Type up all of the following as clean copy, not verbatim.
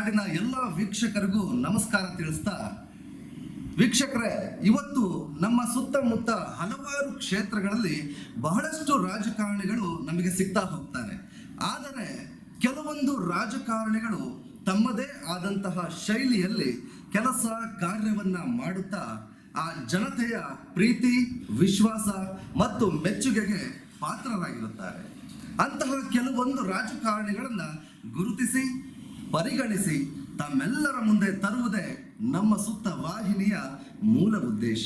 ನಾಡಿನ ಎಲ್ಲ ವೀಕ್ಷಕರಿಗೂ ನಮಸ್ಕಾರ ತಿಳಿಸ್ತಾ, ವೀಕ್ಷಕರೇ, ಇವತ್ತು ನಮ್ಮ ಸುತ್ತಮುತ್ತ ಹಲವಾರು ಕ್ಷೇತ್ರಗಳಲ್ಲಿ ಬಹಳಷ್ಟು ರಾಜಕಾರಣಿಗಳು ನಮಗೆ ಸಿಗ್ತಾ ಹೋಗ್ತಾರೆ. ಆದರೆ ಕೆಲವೊಂದು ರಾಜಕಾರಣಿಗಳು ತಮ್ಮದೇ ಆದಂತಹ ಶೈಲಿಯಲ್ಲಿ ಕೆಲಸ ಕಾರ್ಯವನ್ನ ಮಾಡುತ್ತಾ ಆ ಜನತೆಯ ಪ್ರೀತಿ, ವಿಶ್ವಾಸ ಮತ್ತು ಮೆಚ್ಚುಗೆಗೆ ಪಾತ್ರರಾಗಿರುತ್ತಾರೆ. ಅಂತಹ ಕೆಲವೊಂದು ರಾಜಕಾರಣಿಗಳನ್ನ ಗುರುತಿಸಿ ಪರಿಗಣಿಸಿ ತಮ್ಮೆಲ್ಲರ ಮುಂದೆ ತರುವುದೇ ನಮ್ಮ ಸುತ್ತ ವಾಹಿನಿಯ ಮೂಲ ಉದ್ದೇಶ.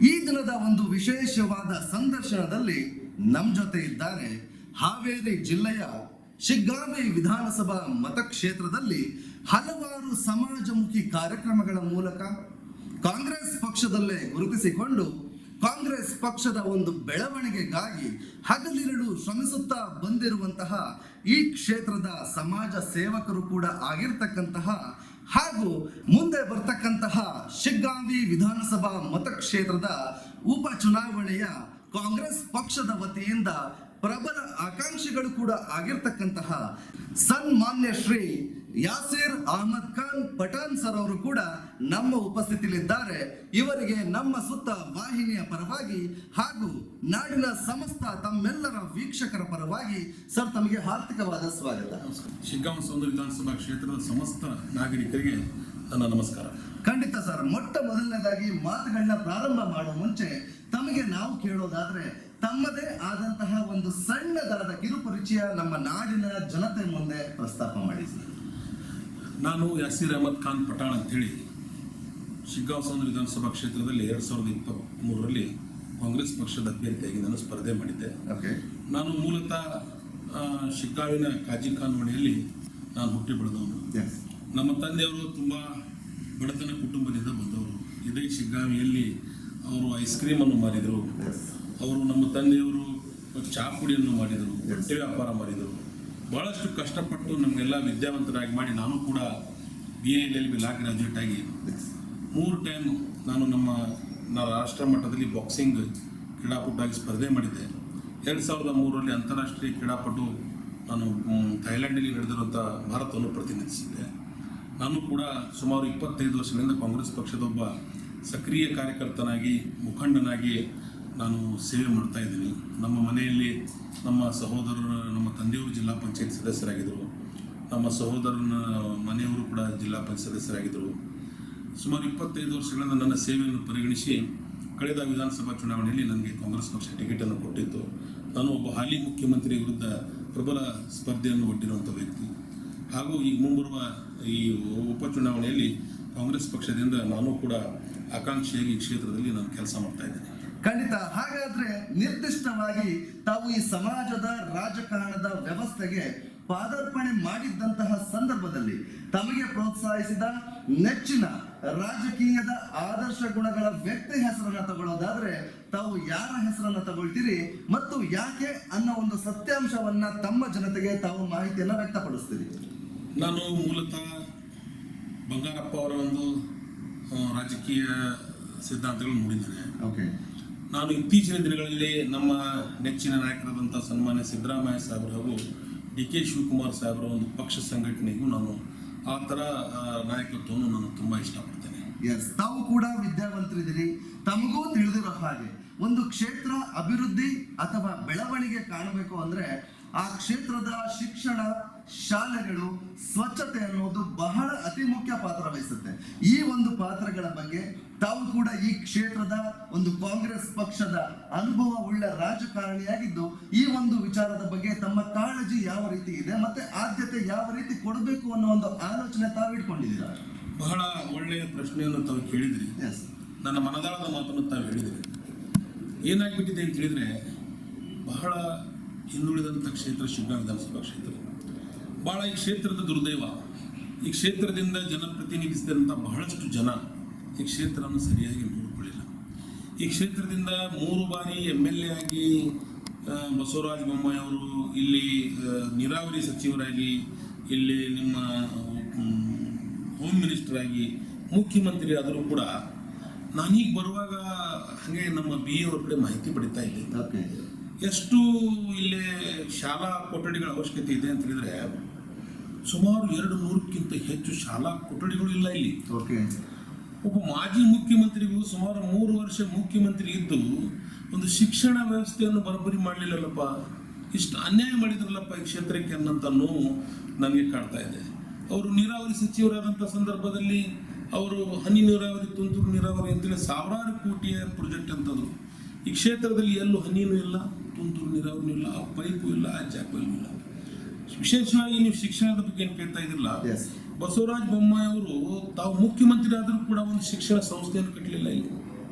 ಈ ದಿನದ ಒಂದು ವಿಶೇಷವಾದ ಸಂದರ್ಶನದಲ್ಲಿ ನಮ್ಮ ಜೊತೆ ಇದ್ದಾರೆ ಹಾವೇರಿ ಜಿಲ್ಲೆಯ ಶಿಗ್ಗಾಂವಿ ವಿಧಾನಸಭಾ ಮತಕ್ಷೇತ್ರದಲ್ಲಿ ಹಲವಾರು ಸಮಾಜಮುಖಿ ಕಾರ್ಯಕ್ರಮಗಳ ಮೂಲಕ ಕಾಂಗ್ರೆಸ್ ಪಕ್ಷದಲ್ಲೇ ಗುರುತಿಸಿಕೊಂಡು ಕಾಂಗ್ರೆಸ್ ಪಕ್ಷದ ಒಂದು ಬೆಳವಣಿಗೆಗಾಗಿ ಹಗಲಿರುಳು ಶ್ರಮಿಸುತ್ತಾ ಬಂದಿರುವಂತಹ ಈ ಕ್ಷೇತ್ರದ ಸಮಾಜ ಸೇವಕರು ಕೂಡ ಆಗಿರ್ತಕ್ಕಂತಹ ಹಾಗೂ ಮುಂದೆ ಬರ್ತಕ್ಕಂತಹ ಶಿಗ್ಗಾಂವಿ ವಿಧಾನಸಭಾ ಮತಕ್ಷೇತ್ರದ ಉಪಚುನಾವಣೆಯ ಕಾಂಗ್ರೆಸ್ ಪಕ್ಷದ ವತಿಯಿಂದ ಪ್ರಬಲ ಆಕಾಂಕ್ಷಿಗಳು ಕೂಡ ಆಗಿರ್ತಕ್ಕಂತಹ ಸನ್ಮಾನ್ಯ ಶ್ರೀ ಯಾಸೀರ್ ಅಹಮದ್ ಖಾನ್ ಪಠಾಣ್ ಸರ್ ಅವರು ಕೂಡ ನಮ್ಮ ಉಪಸ್ಥಿತಿಯಲ್ಲಿದ್ದಾರೆ. ಇವರಿಗೆ ನಮ್ಮ ಸುತ್ತ ವಾಹಿನಿಯ ಪರವಾಗಿ ಹಾಗೂ ನಾಡಿನ ಸಮಸ್ತ ತಮ್ಮೆಲ್ಲರ ವೀಕ್ಷಕರ ಪರವಾಗಿ ಸರ್ ತಮಗೆ ಹಾರ್ದಿಕವಾದ ಸ್ವಾಗತ. ಶಿಗ್ಗಾಂವಿ ಸೌಂದರ್ಯ ವಿಧಾನಸಭಾ ಕ್ಷೇತ್ರದ ಸಮಸ್ತ ನಾಗರಿಕರಿಗೆ ನನ್ನ ನಮಸ್ಕಾರ. ಖಂಡಿತ ಸರ್, ಮೊಟ್ಟ ಮೊದಲನೇದಾಗಿ ಮಾತುಗಳನ್ನ ಪ್ರಾರಂಭ ಮಾಡುವ ಮುಂಚೆ ತಮಗೆ ನಾವು ಕೇಳೋದಾದ್ರೆ ತಮ್ಮದೇ ಆದಂತಹ ಒಂದು ಸಣ್ಣದಾದ ಕಿರುಪರಿಚಯ ನಮ್ಮ ನಾಡಿನ ಜನತೆ ಮುಂದೆ ಪ್ರಸ್ತಾಪ ಮಾಡಿಸಿ. ನಾನು ಯಾಸೀರ್ ಅಹಮದ್ ಖಾನ್ ಪಠಾಣ್ ಅಂತೇಳಿ ಶಿಗ್ಗಾಂವಿ ಸೌಂದರ್ಯ ವಿಧಾನಸಭಾ ಕ್ಷೇತ್ರದಲ್ಲಿ 2023ರಲ್ಲಿ ಕಾಂಗ್ರೆಸ್ ಪಕ್ಷದ ಅಭ್ಯರ್ಥಿಯಾಗಿ ನಾನು ಸ್ಪರ್ಧೆ ಮಾಡಿದ್ದೆ. ನಾನು ಮೂಲತಃ ಶಿಗ್ಗಾಂವಿನ ಕಾಜಿ ಖಾನ್ ಮನೆಯಲ್ಲಿ ನಾನು ಹುಟ್ಟಿ ಬೆಳೆದವನು. ನಮ್ಮ ತಂದೆಯವರು ತುಂಬ ಬಡತನ ಕುಟುಂಬದಿಂದ ಬಂದವರು. ಇದೇ ಶಿಗ್ಗಾಂವಿಯಲ್ಲಿ ಅವರು ಐಸ್ ಕ್ರೀಮನ್ನು ಮಾರಿದರು. ಅವರು ನಮ್ಮ ತಂದೆಯವರು ಚಾ ಪುಡಿಯನ್ನು ಮಾಡಿದರು, ಬಟ್ಟೆ ವ್ಯಾಪಾರ ಮಾಡಿದರು. ಭಾಳಷ್ಟು ಕಷ್ಟಪಟ್ಟು ನಮಗೆಲ್ಲ ವಿದ್ಯಾವಂತರಾಗಿ ಮಾಡಿ ನಾನು ಕೂಡ BA LLB ಲಾ ಗ್ರಾಜ್ಯುಯೇಟ್ ಆಗಿ 3 ಟೈಮ್ ನಾನು ನಮ್ಮ ರಾಷ್ಟ್ರ ಮಟ್ಟದಲ್ಲಿ ಬಾಕ್ಸಿಂಗ್ ಕ್ರೀಡಾಪಟುವಾಗಿ ಸ್ಪರ್ಧೆ ಮಾಡಿದ್ದೆ. 2003ರಲ್ಲಿ ಅಂತಾರಾಷ್ಟ್ರೀಯ ಕ್ರೀಡಾಪಟು ನಾನು ಥೈಲ್ಯಾಂಡಲ್ಲಿ ನಡೆದಿರುವಂಥ ಭಾರತವನ್ನು ಪ್ರತಿನಿಧಿಸಿದ್ದೆ. ನಾನು ಕೂಡ ಸುಮಾರು 25 ವರ್ಷಗಳಿಂದ ಕಾಂಗ್ರೆಸ್ ಪಕ್ಷದ ಒಬ್ಬ ಸಕ್ರಿಯ ಕಾರ್ಯಕರ್ತನಾಗಿ ಮುಖಂಡನಾಗಿ ನಾನು ಸೇವೆ ಮಾಡ್ತಾ ಇದ್ದೀನಿ. ನಮ್ಮ ಮನೆಯಲ್ಲಿ ನಮ್ಮ ಸಹೋದರರು, ನಮ್ಮ ತಂದೆಯವರು ಜಿಲ್ಲಾ ಪಂಚಾಯತ್ ಸದಸ್ಯರಾಗಿದ್ದರು. ನಮ್ಮ ಸಹೋದರನ ಮನೆಯವರು ಕೂಡ ಜಿಲ್ಲಾ ಪಂಚಾಯತ್ ಸದಸ್ಯರಾಗಿದ್ದರು. ಸುಮಾರು 25 ವರ್ಷಗಳಿಂದ ನನ್ನ ಸೇವೆಯನ್ನು ಪರಿಗಣಿಸಿ ಕಳೆದ ವಿಧಾನಸಭಾ ಚುನಾವಣೆಯಲ್ಲಿ ನನಗೆ ಕಾಂಗ್ರೆಸ್ ಪಕ್ಷ ಟಿಕೆಟನ್ನು ಕೊಟ್ಟಿತ್ತು. ನಾನು ಒಬ್ಬ ಹಾಲಿ ಮುಖ್ಯಮಂತ್ರಿ ವಿರುದ್ಧ ಪ್ರಬಲ ಸ್ಪರ್ಧೆಯನ್ನು ಒಡ್ಡಿರುವಂಥ ವ್ಯಕ್ತಿ. ಹಾಗೂ ಈಗ ಮುಂಬರುವ ಈ ಉಪಚುನಾವಣೆಯಲ್ಲಿ ಕಾಂಗ್ರೆಸ್ ಪಕ್ಷದಿಂದ ನಾನು ಕೂಡ ಆಕಾಂಕ್ಷಿಯಾಗಿ ಈ ಕ್ಷೇತ್ರದಲ್ಲಿ ನಾನು ಕೆಲಸ ಮಾಡ್ತಾ ಇದ್ದೇನೆ. ಖಂಡಿತ. ಹಾಗಾದ್ರೆ ನಿರ್ದಿಷ್ಟವಾಗಿ ತಾವು ಈ ಸಮಾಜದ ರಾಜಕಾರಣದ ವ್ಯವಸ್ಥೆಗೆ ಪಾದಾರ್ಪಣೆ ಮಾಡಿದ್ದಂತಹ ಸಂದರ್ಭದಲ್ಲಿ ತಮಗೆ ಪ್ರೋತ್ಸಾಹಿಸಿದ ನೆಚ್ಚಿನ ರಾಜಕೀಯದ ಆದರ್ಶ ಗುಣಗಳ ವ್ಯಕ್ತಿ ಹೆಸರನ್ನ ತಗೊಳ್ಳೋದಾದ್ರೆ ತಾವು ಯಾರ ಹೆಸರನ್ನ ತಗೊಳ್ತೀರಿ ಮತ್ತು ಯಾಕೆ ಅನ್ನೋ ಒಂದು ಸತ್ಯಾಂಶವನ್ನ ತಮ್ಮ ಜನತೆಗೆ ತಾವು ಮಾಹಿತಿಯನ್ನ ವ್ಯಕ್ತಪಡಿಸ್ತೀರಿ? ನಾನು ಮೂಲತಃ ಬಂಗಾರಪ್ಪ ಅವರ ಒಂದು ರಾಜಕೀಯ ಸಿದ್ಧಾಂತಗಳನ್ನು ನೋಡಿದ್ದೇನೆ. ನಾನು ಇತ್ತೀಚಿನ ದಿನಗಳಲ್ಲಿ ನಮ್ಮ ನೆಚ್ಚಿನ ನಾಯಕರಾದಂಥ ಸನ್ಮಾನ್ಯ ಸಿದ್ದರಾಮಯ್ಯ ಸಾಹೇಬರು ಹಾಗೂ DK ಶಿವಕುಮಾರ್ ಸಾಹೇಬರ ಒಂದು ಪಕ್ಷ ಸಂಘಟನೆಗೂ ನಾನು ಆ ಥರ ನಾಯಕತ್ವವನ್ನು ನಾನು ತುಂಬ ಇಷ್ಟಪಡ್ತೇನೆ. ತಾವು ಕೂಡ ವಿದ್ಯಾವಂತರಿದ್ದೀರಿ. ತಮಗೂ ತಿಳಿದಿರೋ ಹಾಗೆ ಒಂದು ಕ್ಷೇತ್ರ ಅಭಿವೃದ್ಧಿ ಅಥವಾ ಬೆಳವಣಿಗೆ ಕಾಣಬೇಕು ಅಂದ್ರೆ ಆ ಕ್ಷೇತ್ರದ ಶಿಕ್ಷಣ, ಶಾಲೆಗಳು, ಸ್ವಚ್ಛತೆ ಅನ್ನೋದು ಬಹಳ ಅತಿ ಮುಖ್ಯ ಪಾತ್ರ ವಹಿಸುತ್ತೆ. ಈ ಒಂದು ಪಾತ್ರಗಳ ಬಗ್ಗೆ ತಾವು ಕೂಡ ಈ ಕ್ಷೇತ್ರದ ಒಂದು ಕಾಂಗ್ರೆಸ್ ಪಕ್ಷದ ಅನುಭವ ಉಳ್ಳ ರಾಜಕಾರಣಿಯಾಗಿದ್ದು ಈ ಒಂದು ವಿಚಾರದ ಬಗ್ಗೆ ತಮ್ಮ ಕಾಳಜಿ ಯಾವ ರೀತಿ ಇದೆ ಮತ್ತೆ ಆದ್ಯತೆ ಯಾವ ರೀತಿ ಕೊಡಬೇಕು ಅನ್ನೋ ಒಂದು ಆಲೋಚನೆ ತಾವು ಇಟ್ಕೊಂಡಿದ್ದೀರಾ? ಬಹಳ ಒಳ್ಳೆಯ ಪ್ರಶ್ನೆಯನ್ನು ತಾವು ಕೇಳಿದ್ರಿ. ನನ್ನ ಮನದಾಳದ ಮಾತನ್ನು ತಾವು ಹೇಳಿದ್ರಿ. ಏನಾಗ್ಬಿಟ್ಟಿದೆ ಅಂತ ಹೇಳಿದ್ರೆ, ಬಹಳ ಹಿಂದುಳಿದಂಥ ಕ್ಷೇತ್ರ ಶಿಗ್ಗಾಂವಿ ವಿಧಾನಸಭಾ ಕ್ಷೇತ್ರ. ಭಾಳ ಈ ಕ್ಷೇತ್ರದ ದುರ್ದೈವ. ಈ ಕ್ಷೇತ್ರದಿಂದ ಜನಪ್ರತಿನಿಧಿಸಿದಂಥ ಬಹಳಷ್ಟು ಜನ ಈ ಕ್ಷೇತ್ರವನ್ನು ಸರಿಯಾಗಿ ನೋಡಿಕೊಳ್ಳಿಲ್ಲ. ಈ ಕ್ಷೇತ್ರದಿಂದ 3 ಬಾರಿ MLA ಆಗಿ ಬಸವರಾಜ ಬೊಮ್ಮಾಯಿ ಅವರು, ಇಲ್ಲಿ ನೀರಾವರಿ ಸಚಿವರಾಗಿ, ಇಲ್ಲಿ ನಿಮ್ಮ ಹೋಮ್ ಮಿನಿಸ್ಟರ್ ಆಗಿ, ಮುಖ್ಯಮಂತ್ರಿ ಆದರೂ ಕೂಡ ನಾನೀಗ ಬರುವಾಗ ಹಾಗೆ ನಮ್ಮ BA ಅವ್ರ ಕಡೆ ಮಾಹಿತಿ ಪಡಿತಾ ಇದ್ದೆ. ಎಷ್ಟು ಇಲ್ಲೇ ಶಾಲಾ ಕೊಠಡಿಗಳ ಅವಶ್ಯಕತೆ ಇದೆ ಅಂತ ಹೇಳಿದ್ರೆ ಸುಮಾರು 200ಕ್ಕಿಂತ ಹೆಚ್ಚು ಶಾಲಾ ಕೊಠಡಿಗಳು ಇಲ್ಲ ಇಲ್ಲಿ. ಓಕೆ. ಒಬ್ಬ ಮಾಜಿ ಮುಖ್ಯಮಂತ್ರಿಗಳು ಸುಮಾರು 3 ವರ್ಷ ಮುಖ್ಯಮಂತ್ರಿ ಇದ್ದು ಒಂದು ಶಿಕ್ಷಣ ವ್ಯವಸ್ಥೆಯನ್ನು ಬರೋಬ್ಬರಿ ಮಾಡಲಿಲ್ಲಲ್ಲಪ್ಪ, ಇಷ್ಟು ಅನ್ಯಾಯ ಮಾಡಿದ್ರಲ್ಲಪ್ಪ ಈ ಕ್ಷೇತ್ರಕ್ಕೆ ಅನ್ನೋಂಥ ನೋವು ನನಗೆ ಕಾಡ್ತಾ ಇದೆ. ಅವರು ನೀರಾವರಿ ಸಚಿವರಾದಂಥ ಸಂದರ್ಭದಲ್ಲಿ ಅವರು ಹನಿ ನೀರಾವರಿ, ತುಂತುರು ನೀರಾವರಿ ಅಂತೇಳಿ ಸಾವಿರಾರು ಕೋಟಿಯ ಪ್ರಾಜೆಕ್ಟ್ ಅಂತಂದರು. ಈ ಕ್ಷೇತ್ರದಲ್ಲಿ ಎಲ್ಲೂ ಹನಿನೂ ಇಲ್ಲ, ತುಂತುರು ನೀರಾವರಿನೂ ಇಲ್ಲ, ಆ ಪೈಪು ಇಲ್ಲ, ಆ ಜಾಪು ಇಲ್ಲ. ವಿಶೇಷವಾಗಿ ನೀವು ಶಿಕ್ಷಣದ ಬಗ್ಗೆ ಏನು ಕೇಳ್ತಾ ಇದ್ದಿಲ್ಲ, ಬಸವರಾಜ ಬೊಮ್ಮಾಯಿ ಅವರು ತಾವು ಮುಖ್ಯಮಂತ್ರಿ ಆದರೂ ಕೂಡ ಒಂದು ಶಿಕ್ಷಣ ಸಂಸ್ಥೆಯನ್ನು ಕಟ್ಟಲಿಲ್ಲ. ಇಲ್ಲಿ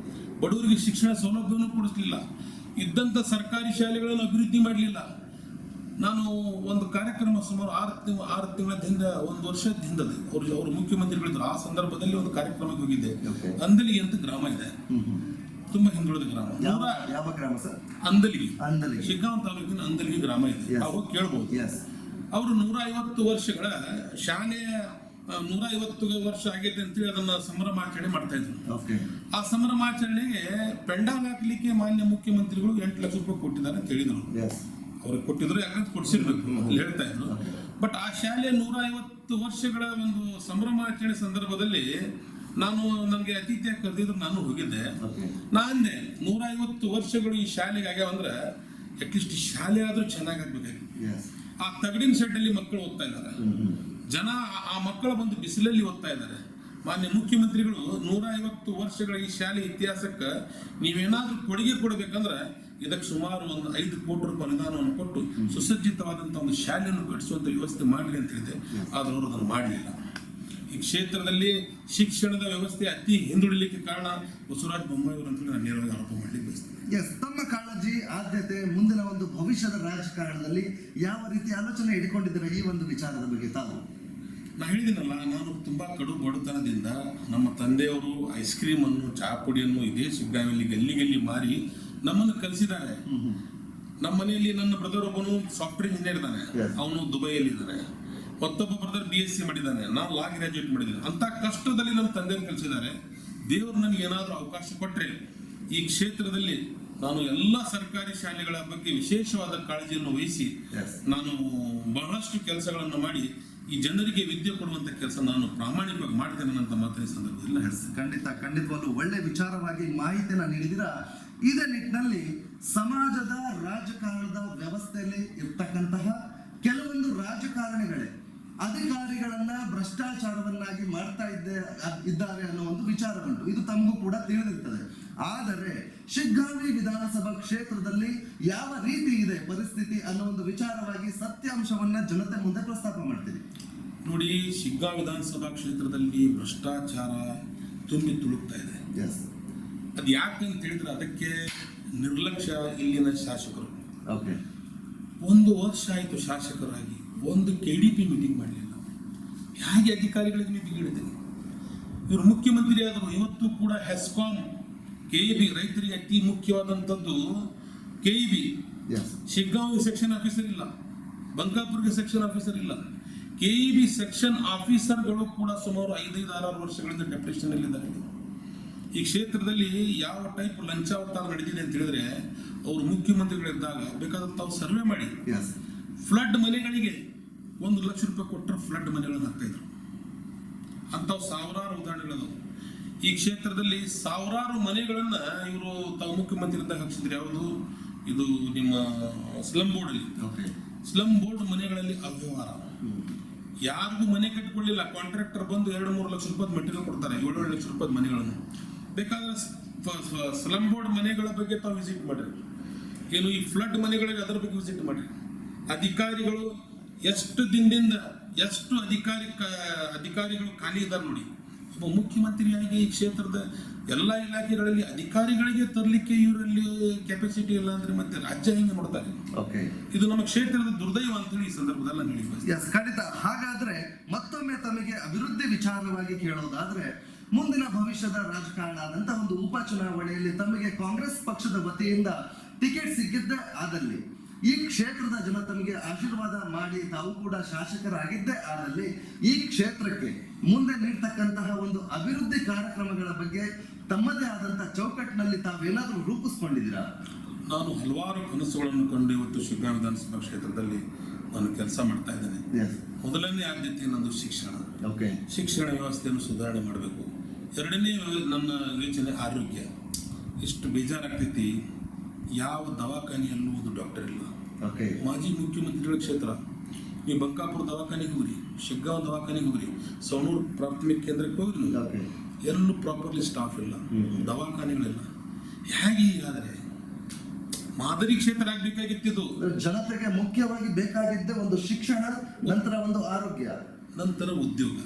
ಬಡವರಿಗೆ ಶಿಕ್ಷಣ ಸೌಲಭ್ಯವನ್ನು ಕೊಡಿಸಲಿಲ್ಲ, ಇದ್ದಂಥ ಸರ್ಕಾರಿ ಶಾಲೆಗಳನ್ನು ಅಭಿವೃದ್ಧಿ ಮಾಡಲಿಲ್ಲ. ನಾನು ಒಂದು ಕಾರ್ಯಕ್ರಮ ಸುಮಾರು 6 ತಿಂಗಳ ಹಿಂದೆ, 1 ವರ್ಷದ ಹಿಂದೆ ಅವರು ಮುಖ್ಯಮಂತ್ರಿಗಳಿದ್ರು. ಆ ಸಂದರ್ಭದಲ್ಲಿ ಒಂದು ಕಾರ್ಯಕ್ರಮಕ್ಕೆ ಹೋಗಿದ್ದೆ. ಅಂದಲಿ ಅಂತ ಗ್ರಾಮ ಇದೆ, ತುಂಬಾ ಹಿಂದುಳಿದ ಗ್ರಾಮ. ಯಾವ ಗ್ರಾಮ ಸರ್? ಅಂದಲಿ, ಶಿಗ್ಗಾಂವ್ ತಾಲೂಕಿನ ಅಂದಲಿ ಗ್ರಾಮ ಇದೆ. ಅವಾಗ ಕೇಳ್ಬೋದು. ಅವರು 150 ವರ್ಷಗಳ ಶಾಲೆ, 150 ವರ್ಷ ಆಗೈತೆ ಅಂತೇಳಿ ಅದನ್ನ ಸಂಭ್ರಮಾಚರಣೆ ಮಾಡ್ತಾ ಇದ್ರು. ಆ ಸಂಭ್ರಮಾಚರಣೆಗೆ ಪೆಂಡಾಲ್ ಹಾಕ್ಲಿಕ್ಕೆ ಮಾನ್ಯ ಮುಖ್ಯಮಂತ್ರಿಗಳು 8 ಲಕ್ಷ ರೂಪಾಯಿ ಕೊಟ್ಟಿದ್ದಾರೆ ಅಂತ ಹೇಳಿದ್ರು. ಅವ್ರಿಗೆ ಕೊಟ್ಟಿದ್ರು, ಯಾಕಂದ್ರೆ ಕೊಡ್ಸಿರ್ಬೇಕು ಹೇಳ್ತಾ ಇದ್ರು. ಬಟ್ ಆ ಶಾಲೆ 150 ವರ್ಷಗಳ ಒಂದು ಸಂಭ್ರಮಾಚರಣೆ ಸಂದರ್ಭದಲ್ಲಿ ನನಗೆ ಅತಿಥಿಯಾಗಿ ಕರೆದಿದ್ರು, ನಾನು ಹೋಗಿದ್ದೆ. ನಾನೇ 150 ವರ್ಷಗಳು ಈ ಶಾಲೆಗೆ ಆಗ್ಯಾವಂದ್ರೆ ಅಟ್ಲೀಸ್ಟ್ ಈ ಶಾಲೆ ಆದ್ರೂ ಚೆನ್ನಾಗಿ ಆಗ್ಬೇಕಾಗಿತ್ತು. ಆ ತಗಡಿನ ಶೆಡ್ಡಲ್ಲಿ ಮಕ್ಕಳು ಓದ್ತಾ ಇದ್ದಾರೆ, ಜನ ಆ ಮಕ್ಕಳು ಬಂದು ಬಿಸಿಲಲ್ಲಿ ಓದ್ತಾ ಇದ್ದಾರೆ. ಮಾನ್ಯ ಮುಖ್ಯಮಂತ್ರಿಗಳು 150 ವರ್ಷಗಳ ಈ ಶಾಲೆ ಇತಿಹಾಸಕ್ಕೆ ನೀವೇನಾದ್ರೂ ಕೊಡುಗೆ ಕೊಡಬೇಕಂದ್ರೆ ಇದಕ್ಕೆ ಸುಮಾರು ಒಂದು 5 ಕೋಟಿ ರೂಪಾಯಿ ಅನುದಾನವನ್ನು ಕೊಟ್ಟು ಸುಸಜ್ಜಿತವಾದಂಥ ಒಂದು ಶಾಲೆಯನ್ನು ಕಟ್ಟಿಸುವಂಥ ವ್ಯವಸ್ಥೆ ಮಾಡಲಿ ಅಂತ ಹೇಳಿದೆ. ಆದ್ರೆ ಅವರು ಅದನ್ನು ಮಾಡಲಿಲ್ಲ. ಈ ಕ್ಷೇತ್ರದಲ್ಲಿ ಶಿಕ್ಷಣದ ವ್ಯವಸ್ಥೆ ಅತಿ ಹಿಂದುಳಿಲಿಕ್ಕೆ ಕಾರಣ ಬಸವರಾಜ ಬೊಮ್ಮಾಯಿ ಅವರು ಅಂತ ನಾನು ನೇರವಾಗಿ ಆರೋಪ ಮಾಡಲಿಕ್ಕೆ ಬಯಸ್ತೇನೆ. ತಮ್ಮ ಕಾಳಜಿ, ಆದ್ಯತೆ, ಮುಂದಿನ ಒಂದು ಭವಿಷ್ಯದ ರಾಜಕಾರಣದಲ್ಲಿ ಯಾವ ರೀತಿ ಆಲೋಚನೆ ಇಟ್ಕೊಂಡಿದ್ದೀರಾ ಈ ಒಂದು ವಿಚಾರದ ಬಗ್ಗೆ ತಾವು? ನಾ ಹೇಳಿದ್ದೀನಲ್ಲ, ನಾನು ತುಂಬಾ ಕಡು ಬಡತನದಿಂದ ನಮ್ಮ ತಂದೆಯವರು ಐಸ್ ಕ್ರೀಮ್ ಅನ್ನು, ಚಹಾ ಪುಡಿಯನ್ನು ಇದೇ ಶಿಗ್ಗಾಂವಲ್ಲಿ ಗಲ್ಲಿ ಮಾರಿ ನಮ್ಮನ್ನು ಕಲಿಸಿದ್ದಾರೆ. ನಮ್ಮ ಮನೆಯಲ್ಲಿ ನನ್ನ ಬ್ರದರ್ ಒಬ್ಬನು ಸಾಫ್ಟ್ವೇರ್ ಇಂಜಿನಿಯರ್ ಇದ್ದಾನೆ, ಅವನು ದುಬೈಯಲ್ಲಿ ಇದ್ದಾನೆ. ಮತ್ತೊಬ್ಬ ಬ್ರದರ್ BSc ಮಾಡಿದ್ದಾನೆ, ನಾನು ಲಾ ಗ್ರಾಜುಯೇಟ್ ಮಾಡಿದ್ದೇನೆ. ಅಂತ ಕಷ್ಟದಲ್ಲಿ ನಮ್ಮ ತಂದೆಯನ್ನು ಕಲಿಸಿದ್ದಾರೆ. ದೇವರು ನನಗೆ ಏನಾದರೂ ಅವಕಾಶ ಕೊಟ್ಟರೆ ಈ ಕ್ಷೇತ್ರದಲ್ಲಿ ನಾನು ಎಲ್ಲ ಸರ್ಕಾರಿ ಶಾಲೆಗಳ ಬಗ್ಗೆ ವಿಶೇಷವಾದ ಕಾಳಜಿಯನ್ನು ವಹಿಸಿ ನಾನು ಬಹಳಷ್ಟು ಕೆಲಸಗಳನ್ನು ಮಾಡಿ ಈ ಜನರಿಗೆ ವಿದ್ಯೆ ಕೊಡುವಂತ ಕೆಲಸ ನಾನು ಪ್ರಾಮಾಣಿಕವಾಗಿ ಮಾಡ್ತೇನೆ ಅಂತ ಮಾತಿನ ಸಂದರ್ಭದಲ್ಲಿ ಹೇಳ್ತೇನೆ. ಖಂಡಿತವಾಗ್ಲೂ ಒಳ್ಳೆ ವಿಚಾರವಾಗಿ ಮಾಹಿತಿಯನ್ನು ನೀಡಿದಿರಾ. ಇದೇ ನಿಟ್ಟಿನಲ್ಲಿ ಸಮಾಜದ ರಾಜಕಾರಣದ ವ್ಯವಸ್ಥೆಯಲ್ಲಿ ಇರ್ತಕ್ಕಂತಹ ಕೆಲವೊಂದು ರಾಜಕಾರಣಿಗಳೇ ಅಧಿಕಾರಿಗಳನ್ನ ಭ್ರಷ್ಟಾಚಾರವನ್ನಾಗಿ ಮಾಡ್ತಾ ಇದ್ದಾರೆ ಅನ್ನೋ ಒಂದು ವಿಚಾರ ಉಂಟು. ಇದು ತಮಗೂ ಕೂಡ ತಿಳಿದಿರ್ತದೆ. ಆದರೆ ಶಿಗ್ಗಾಂವಿ ವಿಧಾನಸಭಾ ಕ್ಷೇತ್ರದಲ್ಲಿ ಯಾವ ರೀತಿ ಇದೆ ಪರಿಸ್ಥಿತಿ ಅನ್ನೋ ಒಂದು ವಿಚಾರವಾಗಿ ಸತ್ಯಾಂಶವನ್ನ ಜನತೆ ಮುಂದೆ ಪ್ರಸ್ತಾಪ ಮಾಡ್ತೀವಿ. ನೋಡಿ, ಶಿಗ್ಗಾಂವಿ ವಿಧಾನಸಭಾ ಕ್ಷೇತ್ರದಲ್ಲಿ ಭ್ರಷ್ಟಾಚಾರ ತುಂಬಿ ತುಳುಕ್ತಾ ಇದೆ. ಅದು ಯಾಕಂತ ಹೇಳಿದ್ರೆ ಅದಕ್ಕೆ ನಿರ್ಲಕ್ಷ್ಯ ಇಲ್ಲಿನ ಶಾಸಕರು. 1 ವರ್ಷ ಆಯಿತು ಶಾಸಕರಾಗಿ, ಒಂದು KDP ಮೀಟಿಂಗ್ ಮಾಡಲಿಲ್ಲ. ಹೇಗೆ ಅಧಿಕಾರಿಗಳಿಗೆ ಮೀಟಿಂಗ್ ಹೇಳಿದ್ದೇನೆ? ಇವರು ಮುಖ್ಯಮಂತ್ರಿ ಆದರು. ಇವತ್ತು ಕೂಡ ಹೆಸ್ಕಾಂ, KEB, ರೈತರಿಗೆ ಅತಿ ಮುಖ್ಯವಾದಂಥದ್ದು KEB. ಶಿಗ್ಗಾಂವ್ ಸೆಕ್ಷನ್ ಆಫೀಸರ್ ಇಲ್ಲ, ಬಂಕಾಪುರ್ಗೆ ಸೆಕ್ಷನ್ ಆಫೀಸರ್ ಇಲ್ಲ. KEB ಸೆಕ್ಷನ್ ಆಫೀಸರ್ಗಳು ಕೂಡ ಸುಮಾರು 5-6 ವರ್ಷಗಳಿಂದ ಡೆಪ್ಯುಟೇಷನ್ ಅಲ್ಲಿದ್ದಾರೆ. ಈ ಕ್ಷೇತ್ರದಲ್ಲಿ ಯಾವ ಟೈಪ್ ಲಂಚಾವತಾರ ನಡೆದಿದೆ ಅಂತ ಹೇಳಿದ್ರೆ, ಅವರು ಮುಖ್ಯಮಂತ್ರಿಗಳಿದ್ದಾಗ ಬೇಕಾದ್ರೆ ತಾವು ಸರ್ವೆ ಮಾಡಿ, ಫ್ಲಡ್ ಮನೆಗಳಿಗೆ 1 ಲಕ್ಷ ರೂಪಾಯಿ ಕೊಟ್ಟರೆ ಫ್ಲಡ್ ಮನೆಗಳನ್ನು ಹಾಕ್ತಾ ಇದ್ರು. ಅಂಥವು ಸಾವಿರಾರು ಉದಾಹರಣೆಗಳದು. ಈ ಕ್ಷೇತ್ರದಲ್ಲಿ ಸಾವಿರಾರು ಮನೆಗಳನ್ನ ಇವರು ತಾವು ಮುಖ್ಯಮಂತ್ರಿ ಇದ್ದಾಗ ಹಾಕ್ಸಿದ್ರು. ಯಾವುದು ಇದು ನಿಮ್ಮ ಸ್ಲಮ್ ಬೋರ್ಡ್ ಅಲ್ಲಿ, ಸ್ಲಮ್ ಬೋರ್ಡ್ ಮನೆಗಳಲ್ಲಿ ಅವ್ಯವಹಾರ. ಯಾರಿಗೂ ಮನೆ ಕಟ್ಟಿಕೊಳ್ಳಿಲ್ಲ, ಕಾಂಟ್ರಾಕ್ಟರ್ ಬಂದು 2-3 ಲಕ್ಷ ರೂಪಾಯಿ ಮೆಟೀರಿಯಲ್ ಕೊಡ್ತಾರೆ, 7-7 ಲಕ್ಷ ರೂಪಾಯಿ ಮನೆಗಳನ್ನು. ಬೇಕಾದ್ರೆ ಸ್ಲಮ್ ಬೋರ್ಡ್ ಮನೆಗಳ ಬಗ್ಗೆ ತಾವು ವಿಸಿಟ್ ಮಾಡಿರಿ, ಏನು ಈ ಫ್ಲಡ್ ಮನೆಗಳಿಗೆ ಅದರ ಬಗ್ಗೆ ವಿಸಿಟ್ ಮಾಡಿರಿ. ಅಧಿಕಾರಿಗಳು ಎಷ್ಟು ದಿನದಿಂದ ಎಷ್ಟು ಅಧಿಕಾರಿಗಳು ಖಾಲಿ ಇದ್ದಾರೆ ನೋಡಿ. ಒಬ್ಬ ಮುಖ್ಯಮಂತ್ರಿಯಾಗಿ ಈ ಕ್ಷೇತ್ರದ ಎಲ್ಲ ಇಲಾಖೆಗಳಲ್ಲಿ ಅಧಿಕಾರಿಗಳಿಗೆ ತರಲಿಕ್ಕೆ ಇವರಲ್ಲಿ ಕೆಪಾಸಿಟಿ ಇಲ್ಲ ಅಂದ್ರೆ ಮತ್ತೆ ರಾಜ್ಯ ಹೆಂಗೆ ನೋಡ್ತಾರೆ? ಇದು ನಮ್ಮ ಕ್ಷೇತ್ರದ ದುರ್ದೈವ ಅಂತ ಈ ಸಂದರ್ಭದಲ್ಲಿ ನಾನು ಹೇಳಿ. ಖಂಡಿತ. ಹಾಗಾದ್ರೆ ಮತ್ತೊಮ್ಮೆ ತಮಗೆ ಅಭಿವೃದ್ಧಿ ವಿಚಾರವಾಗಿ ಕೇಳೋದಾದ್ರೆ, ಮುಂದಿನ ಭವಿಷ್ಯದ ರಾಜಕಾರಣ ಆದಂತ ಒಂದು ಉಪಚುನಾವಣೆಯಲ್ಲಿ ತಮಗೆ ಕಾಂಗ್ರೆಸ್ ಪಕ್ಷದ ವತಿಯಿಂದ ಟಿಕೆಟ್ ಸಿಕ್ಕಿದ್ದೇ ಆದಲ್ಲಿ, ಈ ಕ್ಷೇತ್ರದ ಜನ ತಮಗೆ ಆಶೀರ್ವಾದ ಮಾಡಿ ತಾವು ಕೂಡ ಶಾಸಕರಾಗಿದ್ದೇ ಆದಲ್ಲಿ, ಈ ಕ್ಷೇತ್ರಕ್ಕೆ ಮುಂದೆ ನೀಡ್ತಕ್ಕಂತಹ ಒಂದು ಅಭಿವೃದ್ಧಿ ಕಾರ್ಯಕ್ರಮಗಳ ಬಗ್ಗೆ ತಮ್ಮದೇ ಆದಂತಹ ಚೌಕಟ್ಟಿನಲ್ಲಿ ತಾವೇನಾದ್ರೂ ರೂಪಿಸ್ಕೊಂಡಿದ್ದೀರಾ? ನಾನು ಹಲವಾರು ಕನಸುಗಳನ್ನು ಕಂಡು ಇವತ್ತು ಶಿಗ್ಗಾಂವಿ ವಿಧಾನಸಭಾ ಕ್ಷೇತ್ರದಲ್ಲಿ ನಾನು ಕೆಲಸ ಮಾಡ್ತಾ ಇದ್ದೇನೆ. Yes. ಮೊದಲನೇ ಆದ್ಯತೆ ನಂದು ಶಿಕ್ಷಣ. Okay. ಶಿಕ್ಷಣ ವ್ಯವಸ್ಥೆಯನ್ನು ಸುಧಾರಣೆ ಮಾಡಬೇಕು. ಎರಡನೇ ನನ್ನ ಯೋಚನೆ ಆರೋಗ್ಯ. ಇಷ್ಟು ಬೇಜಾರಾಗ್ತೈತಿ, ಯಾವ ದವಾಖಾನೆಯಲ್ಲೂ ಒಂದು ಡಾಕ್ಟರ್ ಇಲ್ಲ. Okay. ಮಾಜಿ ಮುಖ್ಯಮಂತ್ರಿಗಳ ಕ್ಷೇತ್ರ, ನೀವು ಬಂಕಾಪುರ ದವಾಖಾನೆಗೆ ಹೋಗ್ರಿ, ಶಿಗ್ಗಾಂವ್ ದವಾಖಾನೆಗೆ ಹೋಗ್ರಿ, ಸವಣೂರು ಪ್ರಾಥಮಿಕ ಕೇಂದ್ರಕ್ಕೆ ಹೋಗ್ರಿ, Okay. ಎಲ್ಲೂ ಪ್ರಾಪರ್ಲಿ ಸ್ಟಾಫ್ ಇಲ್ಲ, ದವಾಖಾನೆಗಳಿಲ್ಲ. ಹೇಗೆ ಹೀಗಾದರೆ ಮಾದರಿ ಕ್ಷೇತ್ರ ಆಗ್ಬೇಕಾಗಿತ್ತಿದ್ದು. ಜನತೆಗೆ ಮುಖ್ಯವಾಗಿ ಬೇಕಾಗಿದ್ದೆ ಒಂದು ಶಿಕ್ಷಣ, ನಂತರ ಒಂದು ಆರೋಗ್ಯ, ನಂತರ ಉದ್ಯೋಗ.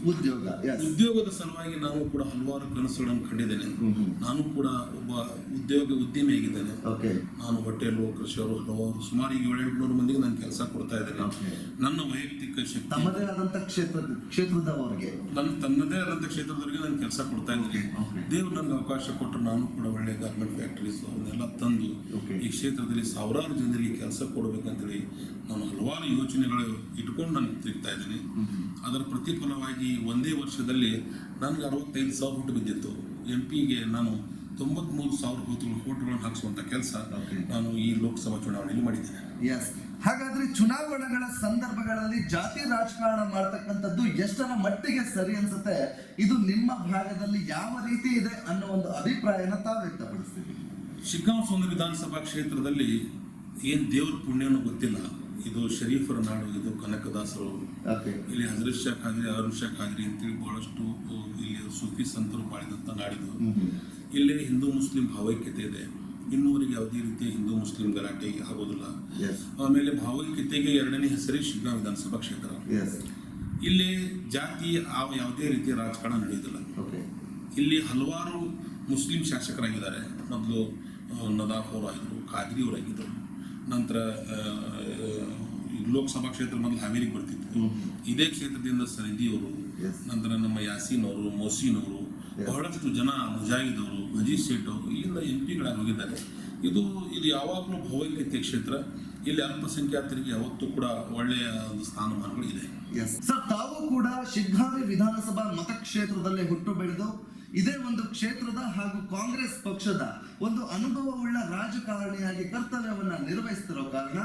Yes. ಉದ್ಯೋಗದ ಸಲುವಾಗಿ ನಾನು ಕೂಡ ಹಲವಾರು ಕನಸುಗಳನ್ನು ಕಂಡಿದ್ದೇನೆ. ನಾನು ಕೂಡ ಒಬ್ಬ ಉದ್ಯಮಿ ಆಗಿದ್ದೇನೆ. Okay. ನಾನು ಹೋಟೆಲು, ಕೃಷಿಯವರು ಹಲವಾರು ಸುಮಾರು 700 ಮಂದಿಗೆ ನಾನು ಕೆಲಸ ಕೊಡ್ತಾ ಇದ್ದೇನೆ. Okay. ನನ್ನ ವೈಯಕ್ತಿಕ ಶಕ್ತಿ, ತಮ್ಮದೇ ಆದಂತ ಕ್ಷೇತ್ರದವರಿಗೆ, ತನ್ನದೇ ಆದಂಥ ಕ್ಷೇತ್ರದವರಿಗೆ ನಾನು ಕೆಲಸ ಕೊಡ್ತಾ ಇದ್ದೀನಿ. Okay. ದೇವ್ರು ನನಗೆ ಅವಕಾಶ ಕೊಟ್ಟರು, ನಾನು ಕೂಡ ಒಳ್ಳೆ ಗಾರ್ಮೆಂಟ್ ಫ್ಯಾಕ್ಟರೀಸ್ ಅವನ್ನೆಲ್ಲ ತಂದು Okay. ಈ ಕ್ಷೇತ್ರದಲ್ಲಿ ಸಾವಿರಾರು ಜನರಿಗೆ ಕೆಲಸ ಕೊಡಬೇಕಂತೇಳಿ ನಾನು ಹಲವಾರು ಯೋಚನೆಗಳು ಇಟ್ಕೊಂಡು ನಾನು ತಿರುಗ್ತಾ ಇದ್ದೀನಿ. ಅದರ ಪ್ರತಿಫಲವಾಗಿ ಒಂದೇ ವರ್ಷದಲ್ಲಿ ನನಗೆ 65,000 ಓಟು ಬಿದ್ದಿತ್ತು. MP ಗೆ ನಾನು 93,000 ಓಟುಗಳನ್ನು ಹಾಕಿಸುವಂಥ ಕೆಲಸ ನಾನು ಈ ಲೋಕಸಭಾ ಚುನಾವಣೆಯಲ್ಲಿ ಮಾಡಿದ್ದೇನೆ. Yes. ಹಾಗಾದ್ರೆ ಚುನಾವಣೆಗಳ ಸಂದರ್ಭಗಳಲ್ಲಿ ಜಾತಿ ರಾಜಕಾರಣ ಮಾಡ್ತಕ್ಕಂಥದ್ದು ಎಷ್ಟರ ಮಟ್ಟಿಗೆ ಸರಿ ಅನ್ಸುತ್ತೆ? ಇದು ನಿಮ್ಮ ಭಾಗದಲ್ಲಿ ಯಾವ ರೀತಿ ಇದೆ ಅನ್ನೋ ಒಂದು ಅಭಿಪ್ರಾಯನ ತಾವು ವ್ಯಕ್ತಪಡಿಸ್ತೀವಿ. ಶಿಗ್ಗಾಂವ್ ಸೋಂದೂರು ವಿಧಾನಸಭಾ ಕ್ಷೇತ್ರದಲ್ಲಿ ಏನು ದೇವ್ರ ಪುಣ್ಯನೂ ಗೊತ್ತಿಲ್ಲ, ಇದು ಶರೀಫರ ನಾಡು, ಇದು ಕನಕದಾಸರು, ಇಲ್ಲಿ ಹಜರತ್ ಶಾ ಖಾದ್ರಿ, ಅರುಣ್ ಶಾ ಖಾದ್ರಿ ಅಂತೇಳಿ ಬಹಳಷ್ಟು ಇಲ್ಲಿ ಸೂಫಿ ಸಂತರು ಬಾಳಿದಂಥ ನಾಡಿದು. ಇಲ್ಲಿ ಹಿಂದೂ ಮುಸ್ಲಿಂ ಭಾವೈಕ್ಯತೆ ಇದೆ. ಇನ್ನೂವರೆಗೆ ಯಾವುದೇ ರೀತಿಯ ಹಿಂದೂ ಮುಸ್ಲಿಂ ಗಲಾಟೆ ಆಗೋದಿಲ್ಲ. ಆಮೇಲೆ ಭಾವೈಕ್ಯತೆಗೆ ಎರಡನೇ ಹೆಸರೇ ಶಿಗ್ಗಾಂವ್ ವಿಧಾನಸಭಾ ಕ್ಷೇತ್ರ. ಇಲ್ಲಿ ಜಾತಿ ಯಾವುದೇ ರೀತಿಯ ರಾಜಕಾರಣ ನಡೆಯುವುದಿಲ್ಲ. ಇಲ್ಲಿ ಹಲವಾರು ಮುಸ್ಲಿಂ ಶಾಸಕರಾಗಿದ್ದಾರೆ. ಮೊದಲು ನದಾಫ್ ಅವರಾಗಿದ್ದರು, ಖಾದ್ರಿ ಅವರಾಗಿದ್ದರು. ನಂತರ ಲೋಕಸಭಾ ಕ್ಷೇತ್ರ ಮೊದಲು ಹಾವೇರಿಗೆ ಬರ್ತಿತ್ತು. ಇದೇ ಕ್ಷೇತ್ರದಿಂದ ಸರಿದಿಯವರು, ನಂತರ ನಮ್ಮ ಯಾಸೀನ್ ಅವರು, ಮೊಹಸಿನ್ ಅವರು, ಬಹಳಷ್ಟು ಜನ ಮುಜಾಹಿದ್ ಅವರು, ಅಜೀಜ್ ಶೇಟ್ ಅವರು ಇಲ್ಲಿಂದ MP ಗಳಾಗಿ ಹೋಗಿದ್ದಾರೆ. ಇದು ಯಾವಾಗಲೂ ಭಾವೈಕ್ಯತೆ ಕ್ಷೇತ್ರ. ಇಲ್ಲಿ ಅಲ್ಪಸಂಖ್ಯಾತರಿಗೆ ಯಾವತ್ತೂ ಕೂಡ ಒಳ್ಳೆಯ ಒಂದು ಸ್ಥಾನಮಾನಗಳು ಇದೆ. ಸರ್, ತಾವು ಕೂಡ ಶಿಗ್ಗಾಂವಿ ವಿಧಾನಸಭಾ ಮತಕ್ಷೇತ್ರದಲ್ಲಿ ಹುಟ್ಟು ಬೆಳೆದು ಇದೇ ಒಂದು ಕ್ಷೇತ್ರದ ಹಾಗೂ ಕಾಂಗ್ರೆಸ್ ಪಕ್ಷದ ಒಂದು ಅನುಭವವುಳ್ಳ ರಾಜಕಾರಣಿಯಾಗಿ ಕರ್ತವ್ಯವನ್ನ ನಿರ್ವಹಿಸ್ತಿರೋ ಕಾರಣ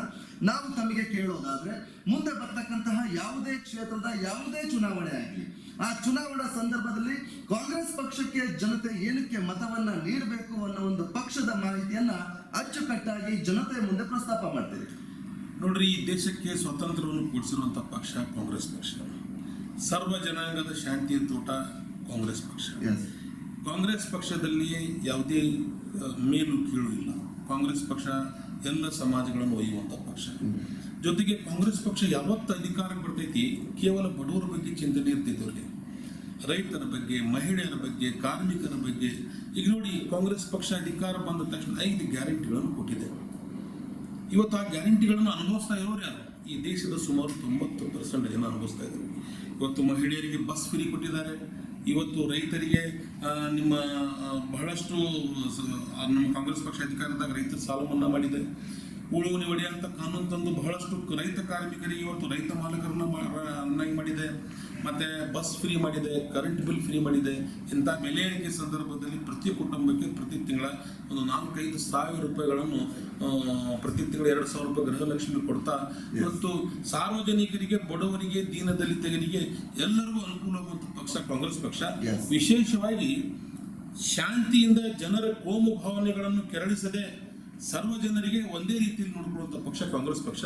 ನಾವು ತಮಗೆ ಕೇಳೋದಾದ್ರೆ, ಮುಂದೆ ಬರ್ತಕ್ಕಂತಹ ಯಾವುದೇ ಕ್ಷೇತ್ರದ ಯಾವುದೇ ಚುನಾವಣೆ ಆಗಲಿ, ಆ ಚುನಾವಣಾ ಸಂದರ್ಭದಲ್ಲಿ ಕಾಂಗ್ರೆಸ್ ಪಕ್ಷಕ್ಕೆ ಜನತೆ ಏನಕ್ಕೆ ಮತವನ್ನ ನೀಡಬೇಕು ಅನ್ನೋ ಒಂದು ಪಕ್ಷದ ಮಾಹಿತಿಯನ್ನ ಅಚ್ಚುಕಟ್ಟಾಗಿ ಜನತೆ ಮುಂದೆ ಪ್ರಸ್ತಾಪ ಮಾಡ್ತೀವಿ. ನೋಡ್ರಿ, ಈ ದೇಶಕ್ಕೆ ಸ್ವಾತಂತ್ರ್ಯವನ್ನು ಕೊಡಿಸಿರುವಂಥ ಪಕ್ಷ ಕಾಂಗ್ರೆಸ್ ಪಕ್ಷ. ಸರ್ವ ಜನಾಂಗದ ಶಾಂತಿಯ ತೋಟ ಕಾಂಗ್ರೆಸ್ ಪಕ್ಷ. ಕಾಂಗ್ರೆಸ್ ಪಕ್ಷದಲ್ಲಿ ಯಾವುದೇ ಮೇಲು ಕೀಳು ಇಲ್ಲ. ಕಾಂಗ್ರೆಸ್ ಪಕ್ಷ ಎಲ್ಲ ಸಮಾಜಗಳನ್ನು ಒಯ್ಯುವಂಥ ಪಕ್ಷ. ಜೊತೆಗೆ ಕಾಂಗ್ರೆಸ್ ಪಕ್ಷ ಯಾವತ್ತು ಅಧಿಕಾರಕ್ಕೆ ಬರ್ತೈತಿ, ಕೇವಲ ಬಡವರ ಬಗ್ಗೆ ಚಿಂತನೆ ಇರ್ತೈತೆ ಅವ್ರಿಗೆ. ರೈತರ ಬಗ್ಗೆ, ಮಹಿಳೆಯರ ಬಗ್ಗೆ, ಕಾರ್ಮಿಕರ ಬಗ್ಗೆ. ಈಗ ನೋಡಿ, ಕಾಂಗ್ರೆಸ್ ಪಕ್ಷ ಅಧಿಕಾರ ಬಂದ ತಕ್ಷಣ 5 ಗ್ಯಾರಂಟಿಗಳನ್ನು ಕೊಟ್ಟಿದೆ. ಇವತ್ತು ಆ ಗ್ಯಾರಂಟಿಗಳನ್ನು ಅನುಭವಿಸ್ತಾ ಇರೋರು ಯಾರು? ಈ ದೇಶದ ಸುಮಾರು 90% ಜನ ಅನುಭವಿಸ್ತಾ ಇದ್ದಾರೆ. ಇವತ್ತು ಮಹಿಳೆಯರಿಗೆ ಬಸ್ ಫ್ರೀ ಕೊಟ್ಟಿದ್ದಾರೆ. ಇವತ್ತು ರೈತರಿಗೆ ನಿಮ್ಮ ಬಹಳಷ್ಟು ನಮ್ಮ ಕಾಂಗ್ರೆಸ್ ಪಕ್ಷ ಅಧಿಕಾರದಾಗ ರೈತರ ಸಾಲ ಮನ್ನಾ ಮಾಡಿದೆ. ಉಳುವಳಿ ಒಡೆಯುವಂಥ ಕಾನೂನು ತಂದು ಬಹಳಷ್ಟು ರೈತ ಕಾರ್ಮಿಕರಿಗೆ ಇವತ್ತು ರೈತ ಮಾಲಕರನ್ನ ಅನ್ನಾಗಿ ಮಾಡಿದೆ. ಮತ್ತು ಬಸ್ ಫ್ರೀ ಮಾಡಿದೆ, ಕರೆಂಟ್ ಬಿಲ್ ಫ್ರೀ ಮಾಡಿದೆ. ಇಂಥ ಬೆಲೆ ಏರಿಕೆ ಸಂದರ್ಭದಲ್ಲಿ ಪ್ರತಿ ಕುಟುಂಬಕ್ಕೆ ಪ್ರತಿ ತಿಂಗಳ ಒಂದು 4-5 ಸಾವಿರ ರೂಪಾಯಿಗಳನ್ನು ಪ್ರತಿ ತಿಂಗಳ 2,000 ರೂಪಾಯಿ ಗೃಹಲಕ್ಷ್ಮಿ ಕೊಡ್ತಾ ಇವತ್ತು ಸಾರ್ವಜನಿಕರಿಗೆ, ಬಡವರಿಗೆ, ದೀನದಲಿತರಿಗೆ ಎಲ್ಲರಿಗೂ ಅನುಕೂಲವಾಗುವಂಥ ಪಕ್ಷ ಕಾಂಗ್ರೆಸ್ ಪಕ್ಷ. ವಿಶೇಷವಾಗಿ ಶಾಂತಿಯಿಂದ ಜನರ ಕೋಮು ಭಾವನೆಗಳನ್ನು ಕೆರಳಿಸದೆ ಸರ್ವ ಜನರಿಗೆ ಒಂದೇ ರೀತಿಯಲ್ಲಿ ನೋಡ್ಕೊಳ್ಳುವಂಥ ಪಕ್ಷ ಕಾಂಗ್ರೆಸ್ ಪಕ್ಷ.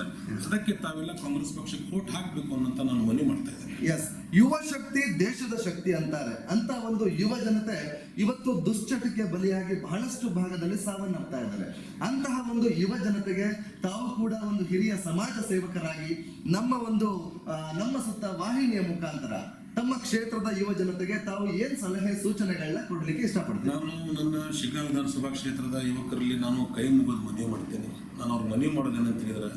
ಅದಕ್ಕೆ ತಾವೆಲ್ಲ ಕಾಂಗ್ರೆಸ್ ಪಕ್ಷಕ್ಕೆ ವೋಟ್ ಹಾಕಬೇಕು ಅನ್ನೋಂತ ನಾನು ಮನವಿ ಮಾಡ್ತಾ ಇದ್ದೇನೆ. ಯುವ ಶಕ್ತಿ ದೇಶದ ಶಕ್ತಿ ಅಂತಾರೆ. ಅಂತ ಒಂದು ಯುವ ಜನತೆ ಇವತ್ತು ದುಶ್ಚಟಕ್ಕೆ ಬಲಿಯಾಗಿ ಬಹಳಷ್ಟು ಭಾಗದಲ್ಲಿ ಸಾವನ್ನಪ್ತಾ ಇದ್ದಾರೆ. ಅಂತಹ ಒಂದು ಯುವ ಜನತೆಗೆ ತಾವು ಕೂಡ ಒಂದು ಹಿರಿಯ ಸಮಾಜ ಸೇವಕರಾಗಿ ನಮ್ಮ ಸುತ್ತ ವಾಹಿನಿಯ ಮುಖಾಂತರ ತಮ್ಮ ಕ್ಷೇತ್ರದ ಯುವ ಜನತೆಗೆ ತಾವು ಏನ್ ಸಲಹೆ ಸೂಚನೆಗಳನ್ನ ಕೊಡ್ಲಿಕ್ಕೆ ಇಷ್ಟಪಡ್ತೀನಿ? ನಾನು ನನ್ನ ಶಿಗ್ಗಾಂವ್ ವಿಧಾನಸಭಾ ಕ್ಷೇತ್ರದ ಯುವಕರಲ್ಲಿ ನಾನು ಕೈ ಮುಗಿದು ಮನವಿ ಮಾಡ್ತೇನೆ. ನಾನು ಅವ್ರು ಮನವಿ ಮಾಡೋದೇನಂತ ಹೇಳಿದ್ರೆ,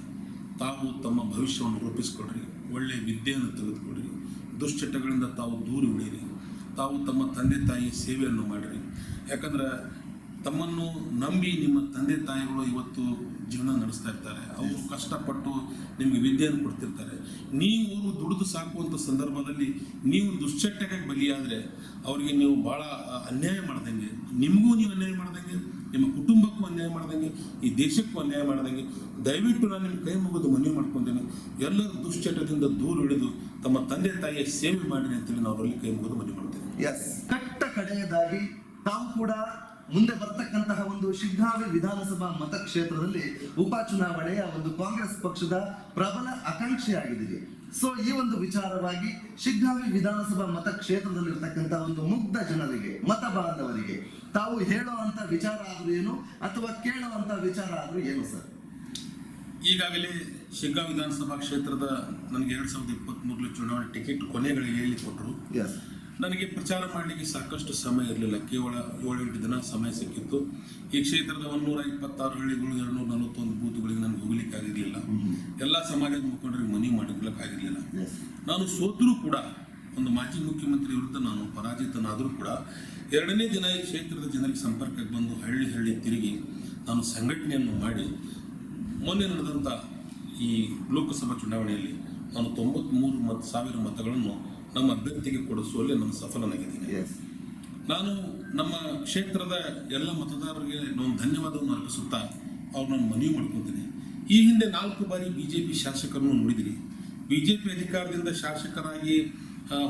ತಾವು ತಮ್ಮ ಭವಿಷ್ಯವನ್ನು ರೂಪಿಸ್ಕೊಡ್ರಿ, ಒಳ್ಳೆಯ ವಿದ್ಯೆಯನ್ನು ತೆಗೆದುಕೊಡ್ರಿ, ದುಶ್ಚಟಗಳಿಂದ ತಾವು ದೂರ ಉಳಿಯಿರಿ, ತಾವು ತಮ್ಮ ತಂದೆ ತಾಯಿ ಸೇವೆಯನ್ನು ಮಾಡಿರಿ. ಯಾಕಂದ್ರೆ ತಮ್ಮನ್ನು ನಂಬಿ ನಿಮ್ಮ ತಂದೆ ತಾಯಿಗಳು ಇವತ್ತು ಜೀವನ ನಡೆಸ್ತಾ ಇರ್ತಾರೆ. ಅವರು ಕಷ್ಟಪಟ್ಟು ನಿಮಗೆ ವಿದ್ಯೆಯನ್ನು ಕೊಡ್ತಿರ್ತಾರೆ. ನೀವು ದುಡಿದು ಸಾಕುವಂಥ ಸಂದರ್ಭದಲ್ಲಿ ನೀವು ದುಶ್ಚಟಕ್ಕೆ ಬಲಿಯಾದರೆ ಅವರಿಗೆ ನೀವು ಭಾಳ ಅನ್ಯಾಯ ಮಾಡ್ದಂಗೆ, ನಿಮಗೂ ನೀವು ಅನ್ಯಾಯ ಮಾಡ್ದಂಗೆ, ನಿಮ್ಮ ಕುಟುಂಬಕ್ಕೂ ಅನ್ಯಾಯ ಮಾಡ್ದಂಗೆ ಈ ದೇಶಕ್ಕೂ ಅನ್ಯಾಯ ಮಾಡ್ದಂಗೆ ದಯವಿಟ್ಟು ನಾನು ನಿಮ್ಮ ಕೈ ಮುಗಿದು ಮನವಿ ಮಾಡ್ಕೊಂತೇನೆ. ಎಲ್ಲರ ದುಶ್ಚಟದಿಂದ ದೂರ ಹಿಡಿದು ತಮ್ಮ ತಂದೆ ತಾಯಿಯ ಸೇವೆ ಮಾಡಿರಿ ಅಂತೇಳಿ ನಾವು ಅವರಲ್ಲಿ ಕೈ ಮುಗಿದು ಮನವಿ ಮಾಡ್ತೇವೆ. ಕಟ್ಟ ಕಡೆಯದಾಗಿ ತಾವು ಕೂಡ ಮುಂದೆ ಬರ್ತಕ್ಕಂತಹ ಒಂದು ಶಿಗ್ಗಾಂವಿ ವಿಧಾನಸಭಾ ಮತಕ್ಷೇತ್ರದಲ್ಲಿ ಉಪಚುನಾವಣೆಯ ಒಂದು ಕಾಂಗ್ರೆಸ್ ಪಕ್ಷದ ಪ್ರಬಲ ಆಕಾಂಕ್ಷಿಯಾಗಿದ್ದೀರಿ. ಸೊ ಈ ಒಂದು ವಿಚಾರವಾಗಿ ಶಿಗ್ಗಾಂವಿ ವಿಧಾನಸಭಾ ಮತಕ್ಷೇತ್ರದಲ್ಲಿರ್ತಕ್ಕಂಥ ಒಂದು ಮುಗ್ಧ ಜನರಿಗೆ, ಮತ ಬಾಂಧವರಿಗೆ ತಾವು ಹೇಳುವಂತ ವಿಚಾರ ಆದ್ರೂ ಏನು ಅಥವಾ ಕೇಳುವಂತ ವಿಚಾರ ಆದ್ರೂ ಏನು ಸರ್? ಈಗಾಗಲೇ ಶಿಗ್ಗಾಂವಿ ವಿಧಾನಸಭಾ ಕ್ಷೇತ್ರದ ನನಗೆ 2023 ಚುನಾವಣೆ ಟಿಕೆಟ್ ಕೊನೆಗಳಿಗೆ ಹೇಳಿ ಕೊಟ್ಟರು. ನನಗೆ ಪ್ರಚಾರ ಮಾಡಲಿಕ್ಕೆ ಸಾಕಷ್ಟು ಸಮಯ ಇರಲಿಲ್ಲ. ಕೇವಲ 7-8 ದಿನ ಸಮಯ ಸಿಕ್ಕಿತ್ತು. ಈ ಕ್ಷೇತ್ರದ 126 ಹಳ್ಳಿಗಳು 241 ಬೂತ್ಗಳಿಗೆ ನನಗೆ ಹೋಗ್ಲಿಕ್ಕೆ ಆಗಿರಲಿಲ್ಲ. ಎಲ್ಲ ಸಮಾಜದ ಮುಖಂಡರಿಗೆ ಮನವಿ ಮಾಡಿಕೊಳ್ಳಕ್ಕಾಗಿರಲಿಲ್ಲ. ನಾನು ಸೋತರೂ ಕೂಡ ಒಂದು ಮಾಜಿ ಮುಖ್ಯಮಂತ್ರಿ ವಿರುದ್ಧ ನಾನು ಪರಾಜಿತನಾದರೂ ಕೂಡ 2ನೇ ದಿನ ಈ ಕ್ಷೇತ್ರದ ಜನರಿಗೆ ಸಂಪರ್ಕಕ್ಕೆ ಬಂದು ಹಳ್ಳಿ ಹಳ್ಳಿ ತಿರುಗಿ ನಾನು ಸಂಘಟನೆಯನ್ನು ಮಾಡಿ ಮೊನ್ನೆ ನಡೆದಂಥ ಈ ಲೋಕಸಭಾ ಚುನಾವಣೆಯಲ್ಲಿ ನಾನು 93,000 ಮತಗಳನ್ನು ನಮ್ಮ ಅಭ್ಯರ್ಥಿಗೆ ಕೊಡಿಸುವಲ್ಲಿ ನಾನು ಸಫಲನಾಗಿದ್ದೀನಿ. ನಾನು ನಮ್ಮ ಕ್ಷೇತ್ರದ ಎಲ್ಲ ಮತದಾರರಿಗೆ ನಾನು ಧನ್ಯವಾದವನ್ನು ಅರ್ಪಿಸುತ್ತಾ ಅವ್ರನ್ನ ಮನವಿ ಮಾಡ್ಕೊತೀನಿ. ಈ ಹಿಂದೆ 4 ಬಾರಿ BJP ಶಾಸಕರನ್ನು ನೋಡಿದಿರಿ. BJP ಅಧಿಕಾರದಿಂದ ಶಾಸಕರಾಗಿ,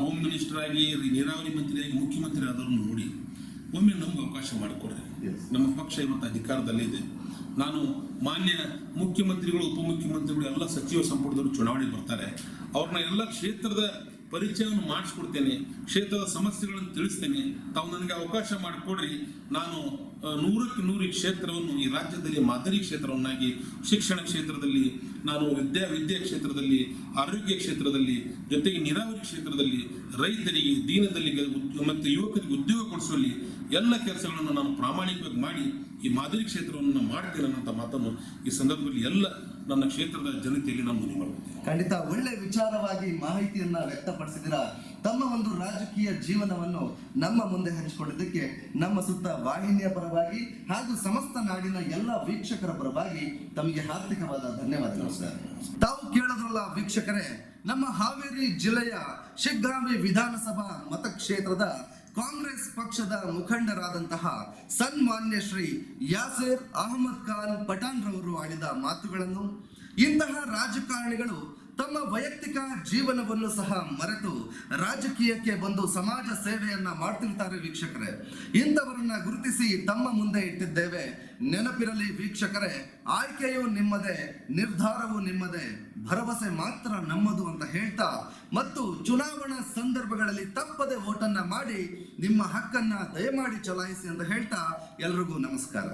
ಹೋಮ್ ಮಿನಿಸ್ಟರ್ ಆಗಿ, ನೀರಾವರಿ ಮಂತ್ರಿಯಾಗಿ, ಮುಖ್ಯಮಂತ್ರಿ ಆದವ್ರನ್ನು ನೋಡಿ ಒಮ್ಮೆ ನಮ್ಗೆ ಅವಕಾಶ ಮಾಡಿಕೊಡ್ರಿ. ನಮ್ಮ ಪಕ್ಷ ಇವತ್ತು ಅಧಿಕಾರದಲ್ಲೇ ಇದೆ. ನಾನು ಮಾನ್ಯ ಮುಖ್ಯಮಂತ್ರಿಗಳು, ಉಪಮುಖ್ಯಮಂತ್ರಿಗಳು, ಎಲ್ಲ ಸಚಿವ ಸಂಪುಟದವರು ಚುನಾವಣೆ ಬರ್ತಾರೆ. ಅವ್ರನ್ನ ಎಲ್ಲ ಕ್ಷೇತ್ರದ ಪರಿಚಯವನ್ನು ಮಾಡಿಸ್ಕೊಡ್ತೇನೆ, ಕ್ಷೇತ್ರದ ಸಮಸ್ಯೆಗಳನ್ನು ತಿಳಿಸ್ತೇನೆ. ತಾವು ನನಗೆ ಅವಕಾಶ ಮಾಡಿಕೊಡ್ರಿ. ನಾನು 100ಕ್ಕೆ 100 ಕ್ಷೇತ್ರವನ್ನು ಈ ರಾಜ್ಯದಲ್ಲಿ ಮಾದರಿ ಕ್ಷೇತ್ರವನ್ನಾಗಿ, ಶಿಕ್ಷಣ ಕ್ಷೇತ್ರದಲ್ಲಿ, ನಾನು ವಿದ್ಯಾ ಕ್ಷೇತ್ರದಲ್ಲಿ, ಆರೋಗ್ಯ ಕ್ಷೇತ್ರದಲ್ಲಿ, ಜೊತೆಗೆ ನೀರಾವರಿ ಕ್ಷೇತ್ರದಲ್ಲಿ, ರೈತರಿಗೆ, ದೀನದಲ್ಲಿಗೆ ಮತ್ತು ಯುವಕರಿಗೆ ಉದ್ಯೋಗ ಕೊಡಿಸುವಲ್ಲಿ ಎಲ್ಲ ಕೆಲಸಗಳನ್ನು ನಾನು ಪ್ರಾಮಾಣಿಕವಾಗಿ ಮಾಡಿ ಈ ಮಾದರಿ ಕ್ಷೇತ್ರವನ್ನು ಮಾಡ್ತೇನೆ ಅನ್ನೋ ಮಾತನ್ನು ಈ ಸಂದರ್ಭದಲ್ಲಿ ಎಲ್ಲ ನನ್ನ ಕ್ಷೇತ್ರದ ಜನತೆಯಲ್ಲಿ ನಾನು ಮನವಿ ಮಾಡ್ತೀನಿ. ಖಂಡಿತ ಒಳ್ಳೆ ವಿಚಾರವಾಗಿ ಮಾಹಿತಿಯನ್ನ ವ್ಯಕ್ತಪಡಿಸಿದಿರ. ತಮ್ಮ ಒಂದು ರಾಜಕೀಯ ಜೀವನವನ್ನು ನಮ್ಮ ಮುಂದೆ ಹಂಚಿಕೊಂಡಿದ್ದಕ್ಕೆ ನಮ್ಮ ಸುತ್ತ ವಾಹಿನಿಯ ಪರವಾಗಿ ಹಾಗೂ ಸಮಸ್ತ ನಾಡಿನ ಎಲ್ಲ ವೀಕ್ಷಕರ ಪರವಾಗಿ ತಮಗೆ ಹಾರ್ದಿಕವಾದ ಧನ್ಯವಾದಗಳು ಸರ್. ತಾವು ಕೇಳೋದ್ರಲ್ಲ ವೀಕ್ಷಕರೇ, ನಮ್ಮ ಹಾವೇರಿ ಜಿಲ್ಲೆಯ ಶಿಗ್ಗಾಂವಿ ವಿಧಾನಸಭಾ ಮತಕ್ಷೇತ್ರದ ಕಾಂಗ್ರೆಸ್ ಪಕ್ಷದ ಮುಖಂಡರಾದಂತಹ ಸನ್ಮಾನ್ಯ ಶ್ರೀ ಯಾಸಿರ್ ಅಹಮದ್ ಖಾನ್ ಪಠಾಣ್ ರವರು ಆಡಿದ ಮಾತುಗಳನ್ನು ಇಂತಹ ರಾಜಕಾರಣಿಗಳು ತಮ್ಮ ವೈಯಕ್ತಿಕ ಜೀವನವನ್ನು ಸಹ ಮರೆತು ರಾಜಕೀಯಕ್ಕೆ ಬಂದು ಸಮಾಜ ಸೇವೆಯನ್ನ ಮಾಡ್ತಿರ್ತಾರೆ ವೀಕ್ಷಕರೇ. ಇಂಥವರನ್ನ ಗುರುತಿಸಿ ತಮ್ಮ ಮುಂದೆ ಇಟ್ಟಿದ್ದೇವೆ. ನೆನಪಿರಲಿ ವೀಕ್ಷಕರೇ, ಆಯ್ಕೆಯು ನಿಮ್ಮದೇ, ನಿರ್ಧಾರವು ನಿಮ್ಮದೇ, ಭರವಸೆ ಮಾತ್ರ ನಮ್ಮದು ಅಂತ ಹೇಳ್ತಾ ಮತ್ತು ಚುನಾವಣಾ ಸಂದರ್ಭಗಳಲ್ಲಿ ತಪ್ಪದೆ ವೋಟನ್ನ ಮಾಡಿ ನಿಮ್ಮ ಹಕ್ಕನ್ನ ದಯಮಾಡಿ ಚಲಾಯಿಸಿ ಅಂತ ಹೇಳ್ತಾ ಎಲ್ರಿಗೂ ನಮಸ್ಕಾರ.